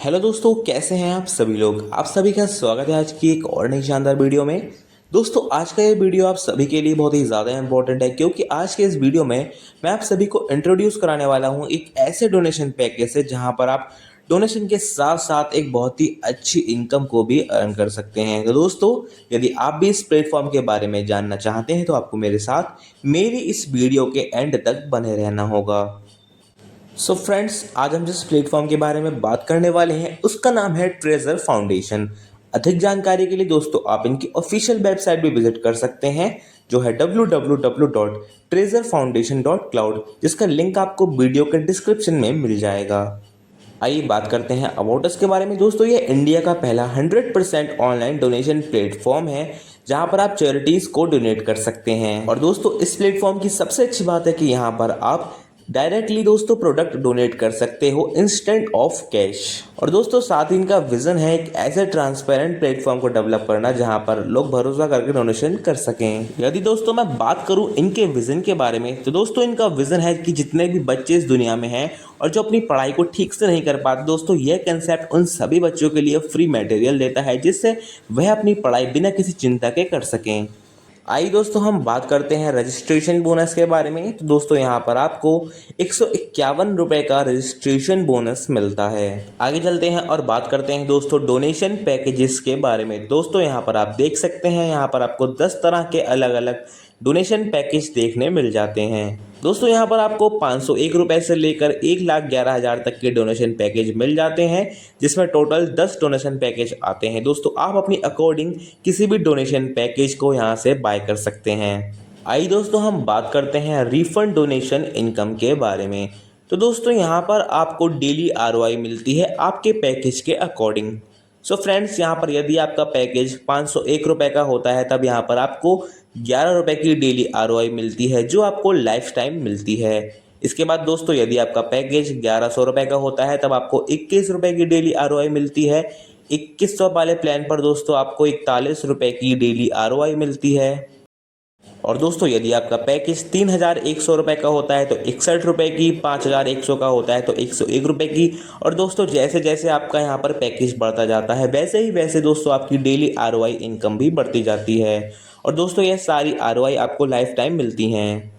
Hello दोस्तों, कैसे हैं आप सभी लोग। आप सभी का स्वागत है आज की एक और नई शानदार वीडियो में। दोस्तों, आज का ये वीडियो आप सभी के लिए बहुत ही ज़्यादा इंपॉर्टेंट है, क्योंकि आज के इस वीडियो में मैं आप सभी को इंट्रोड्यूस कराने वाला हूँ एक ऐसे डोनेशन पैकेज से जहाँ पर आप डोनेशन के साथ साथ एक बहुत ही अच्छी इनकम को भी अर्न कर सकते हैं। तो दोस्तों, यदि आप भी इस प्लेटफॉर्म के बारे में जानना चाहते हैं तो आपको मेरे साथ मेरी इस वीडियो के एंड तक बने रहना होगा। सो फ्रेंड्स, आज हम जिस प्लेटफॉर्म के बारे में बात करने वाले हैं उसका नाम है ट्रेजर फाउंडेशन। अधिक जानकारी के लिए दोस्तों आप इनकी ऑफिशियल वेबसाइट भी विजिट कर सकते हैं, जो है www.treasurfoundation.cloud, जिसका लिंक आपको वीडियो के डिस्क्रिप्शन में मिल जाएगा। आइए बात करते हैं अबाउट अस के बारे में। दोस्तों, ये इंडिया का पहला 100% ऑनलाइन डोनेशन प्लेटफॉर्म है जहां पर आप चैरिटीज को डोनेट कर सकते हैं। और दोस्तों, इस प्लेटफॉर्म की सबसे अच्छी बात है कि यहाँ पर आप डायरेक्टली दोस्तों प्रोडक्ट डोनेट कर सकते हो इंस्टेंट ऑफ कैश। और दोस्तों, साथ ही इनका विजन है एक ऐसे ट्रांसपेरेंट प्लेटफॉर्म को डेवलप करना जहां पर लोग भरोसा करके डोनेशन कर सकें। यदि दोस्तों मैं बात करूं इनके विजन के बारे में, तो दोस्तों इनका विजन है कि जितने भी बच्चे इस दुनिया में हैं और जो अपनी पढ़ाई को ठीक से नहीं कर पाते, दोस्तों यह कंसेप्ट उन सभी बच्चों के लिए फ्री मटेरियल देता है, जिससे वह अपनी पढ़ाई बिना किसी चिंता के कर सकें। आइए दोस्तों, हम बात करते हैं रजिस्ट्रेशन बोनस के बारे में। तो दोस्तों, यहाँ पर आपको 151 रुपये का रजिस्ट्रेशन बोनस मिलता है। आगे चलते हैं और बात करते हैं दोस्तों डोनेशन पैकेजेस के बारे में। दोस्तों, यहाँ पर आप देख सकते हैं, यहाँ पर आपको 10 तरह के अलग अलग डोनेशन पैकेज देखने मिल जाते हैं। दोस्तों, यहाँ पर आपको 501 रुपये से लेकर 1,11,000 तक के डोनेशन पैकेज मिल जाते हैं, जिसमें टोटल 10 डोनेशन पैकेज आते हैं। दोस्तों, आप अपनी अकॉर्डिंग किसी भी डोनेशन पैकेज को यहाँ से बाय कर सकते हैं। आइए दोस्तों, हम बात करते हैं रिफंड डोनेशन इनकम के बारे में। तो दोस्तों, यहाँ पर आपको डेली आरओआई मिलती है आपके पैकेज के अकॉर्डिंग। सो फ्रेंड्स, यहाँ पर यदि आपका पैकेज 501 रुपये का होता है, तब यहाँ पर आपको 11 रुपये की डेली आरओआई मिलती है, जो आपको लाइफ टाइम मिलती है। इसके बाद दोस्तों, यदि आपका पैकेज 1100 रुपये का होता है, तब आपको 21 रुपये की डेली आरओआई मिलती है। 2100 वाले प्लान पर दोस्तों आपको 41 रुपये की डेली आरओआई मिलती है। और दोस्तों, यदि आपका पैकेज 3,100 रुपये का होता है तो 61 रुपये की, 5,100 का होता है तो 101 रुपये की। और दोस्तों, जैसे जैसे आपका यहाँ पर पैकेज बढ़ता जाता है, वैसे ही वैसे दोस्तों आपकी डेली आरओआई इनकम भी बढ़ती जाती है। और दोस्तों, ये सारी आरओआई आपको लाइफ टाइम मिलती हैं।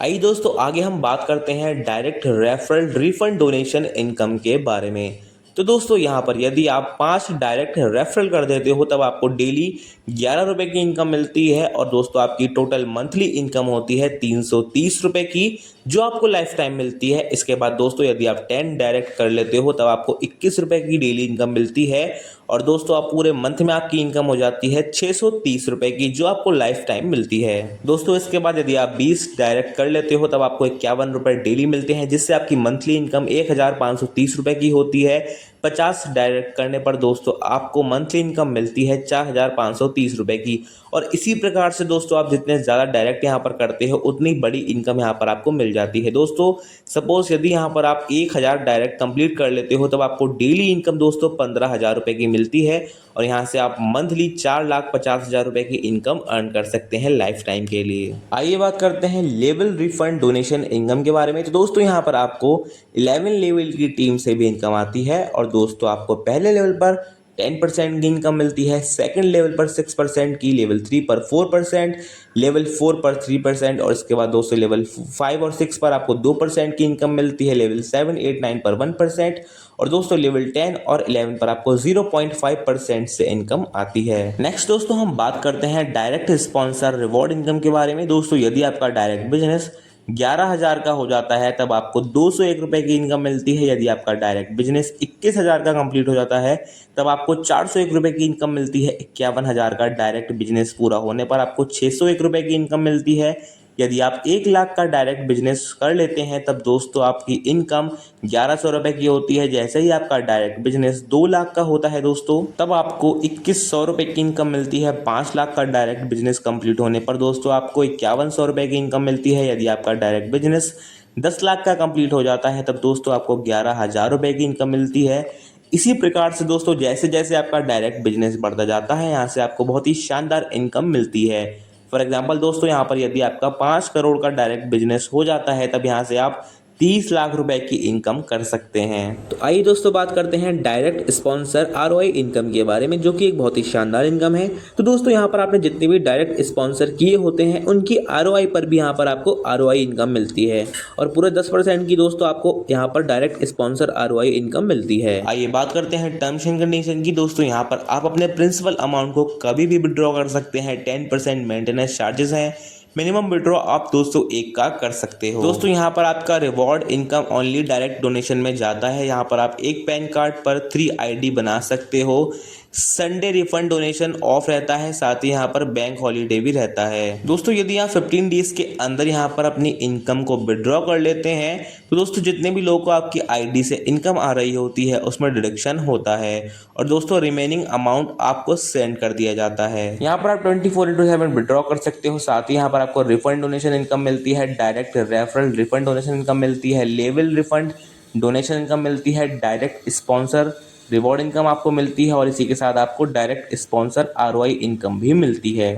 आइए दोस्तों, आगे हम बात करते हैं direct referral refund donation income के बारे में। तो दोस्तों, यहाँ पर यदि आप 5 डायरेक्ट रेफरल कर देते हो, तब आपको डेली 11 रुपये की इनकम मिलती है। और दोस्तों, आपकी टोटल मंथली इनकम होती है 330 रुपये की, जो आपको लाइफ टाइम मिलती है। इसके बाद दोस्तों, यदि आप 10 डायरेक्ट कर लेते हो, तब आपको 21 रुपये की डेली इनकम मिलती है। और दोस्तों, आप पूरे मंथ में आपकी इनकम हो जाती है 630 रुपये की, जो आपको लाइफ टाइम मिलती है। दोस्तों, इसके बाद यदि आप 20 डायरेक्ट कर लेते हो, तब आपको 51 रुपये डेली मिलते हैं, जिससे आपकी मंथली इनकम 1,530 रुपये की होती है। 50 डायरेक्ट करने पर दोस्तों आपको मंथली इनकम मिलती है 4,530 रुपये की। और इसी प्रकार से दोस्तों, आप जितने ज़्यादा डायरेक्ट यहाँ पर करते हो, उतनी बड़ी इनकम यहाँ पर आपको मिल जाती है। दोस्तों, सपोज यदि यहाँ पर आप 1,000 डायरेक्ट कंप्लीट कर लेते हो, तब आपको डेली इनकम दोस्तों 15,000 रुपये की मिलती है। और यहाँ से आप मंथली 4,50,000 रुपये की इनकम अर्न कर सकते हैं लाइफ टाइम के लिए। आइए बात करते हैं लेवल रिफंड डोनेशन इनकम के बारे में। तो दोस्तों, यहाँ पर आपको 11 लेवल की टीम से भी इनकम आती है। और दोस्तों, आपको पहले लेवल पर 10% की इनकम मिलती है, सेकंड लेवल पर 6% की, लेवल 3 पर 4%, लेवल 4 पर 3%। और इसके बाद दोस्तों लेवल 5 और 6 पर आपको 2% की इनकम मिलती है, लेवल 7, 8, 9 पर 1%। और दोस्तों, लेवल 10 और 11 पर आपको 0.5% से इनकम आती है। नेक्स्ट दोस्तों, हम बात करते हैं डायरेक्ट स्पॉन्सर रिवॉर्ड इनकम के बारे में। दोस्तों, यदि आपका डायरेक्ट बिजनेस 11,000 का हो जाता है, तब आपको 201 रुपये की इनकम मिलती है। यदि आपका डायरेक्ट बिजनेस 21,000 का कंप्लीट हो जाता है, तब आपको 401 रुपये की इनकम मिलती है। 51,000 का डायरेक्ट बिजनेस पूरा होने पर आपको 601 रुपये की इनकम मिलती है। यदि आप 1 लाख का डायरेक्ट बिजनेस कर लेते हैं, तब दोस्तों आपकी इनकम 1,100 रुपये की होती है। जैसे ही आपका डायरेक्ट बिजनेस 2 लाख का होता है दोस्तों, तब आपको 2,100 रुपये की इनकम मिलती है। 5 लाख का डायरेक्ट बिजनेस कंप्लीट होने पर दोस्तों आपको 5,100 रुपये की इनकम मिलती है। यदि आपका डायरेक्ट बिजनेस 10 लाख का कंप्लीट हो जाता है, तब दोस्तों आपको 11,000 रुपये की इनकम मिलती है। इसी प्रकार से दोस्तों, जैसे जैसे आपका डायरेक्ट बिजनेस बढ़ता जाता है, यहाँ से आपको बहुत ही शानदार इनकम मिलती है। फॉर एग्जांपल दोस्तों, यहाँ पर यदि आपका 5 करोड़ का डायरेक्ट बिजनेस हो जाता है, तब यहाँ से आप 30 लाख रुपए की इनकम कर सकते हैं। तो आइए दोस्तों बात करते हैं डायरेक्ट स्पॉन्सर आरओआई इनकम के बारे में, जो कि एक बहुत ही शानदार इनकम है। तो दोस्तों यहाँ पर आपने जितने भी डायरेक्ट स्पॉन्सर किए होते हैं उनकी आरओआई पर भी यहाँ पर आपको आरओआई इनकम मिलती है, और पूरे 10% की दोस्तों आपको यहाँ पर डायरेक्ट स्पॉन्सर आरओआई इनकम मिलती है। आइए बात करते हैं टर्म्स एंड कंडीशन की। दोस्तों यहाँ पर आप अपने प्रिंसिपल अमाउंट को कभी भी विड्रॉ कर सकते हैं। 10% मेंटेनेंस चार्जेस हैं। मिनिमम विड्रॉ आप दोस्तों 1 का कर सकते हो। दोस्तों यहाँ पर आपका reward income only direct donation में जाता है। यहाँ पर आप एक पैन कार्ड पर 3 आईडी बना सकते हो। संडे रिफंड डोनेशन ऑफ रहता है, साथ ही यहाँ पर बैंक हॉलीडे भी रहता है। दोस्तों यदि आप 15 डेज के अंदर यहाँ पर अपनी इनकम को विड्रॉ कर लेते हैं तो दोस्तों जितने भी लोगों को आपकी आईडी से इनकम आ रही होती है उसमें डिडक्शन होता है, और दोस्तों रिमेनिंग अमाउंट आपको सेंड कर दिया जाता है। यहाँ पर आप 24/7 विड्रॉ कर सकते हो। साथ ही यहाँ पर आपको रिफंड डोनेशन इनकम मिलती है, direct referral refund donation income मिलती है, लेवल रिफंड डोनेशन इनकम मिलती है, डायरेक्ट स्पॉन्सर रिवॉर्ड इनकम आपको मिलती है, और इसी के साथ आपको डायरेक्ट स्पॉन्सर आरओआई इनकम भी मिलती है।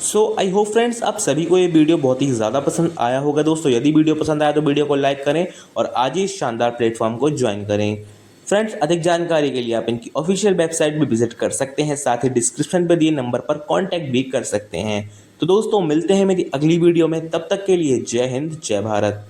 सो आई होप फ्रेंड्स आप सभी को ये वीडियो बहुत ही ज़्यादा पसंद आया होगा। दोस्तों यदि वीडियो पसंद आया तो वीडियो को लाइक करें और आज ही इस शानदार प्लेटफॉर्म को ज्वाइन करें। फ्रेंड्स अधिक जानकारी के लिए आप इनकी ऑफिशियल वेबसाइट भी विजिट कर सकते हैं, साथ ही डिस्क्रिप्शन पर दिए नंबर पर कॉन्टैक्ट भी कर सकते हैं। तो दोस्तों मिलते हैं मेरी अगली वीडियो में, तब तक के लिए जय हिंद जय भारत।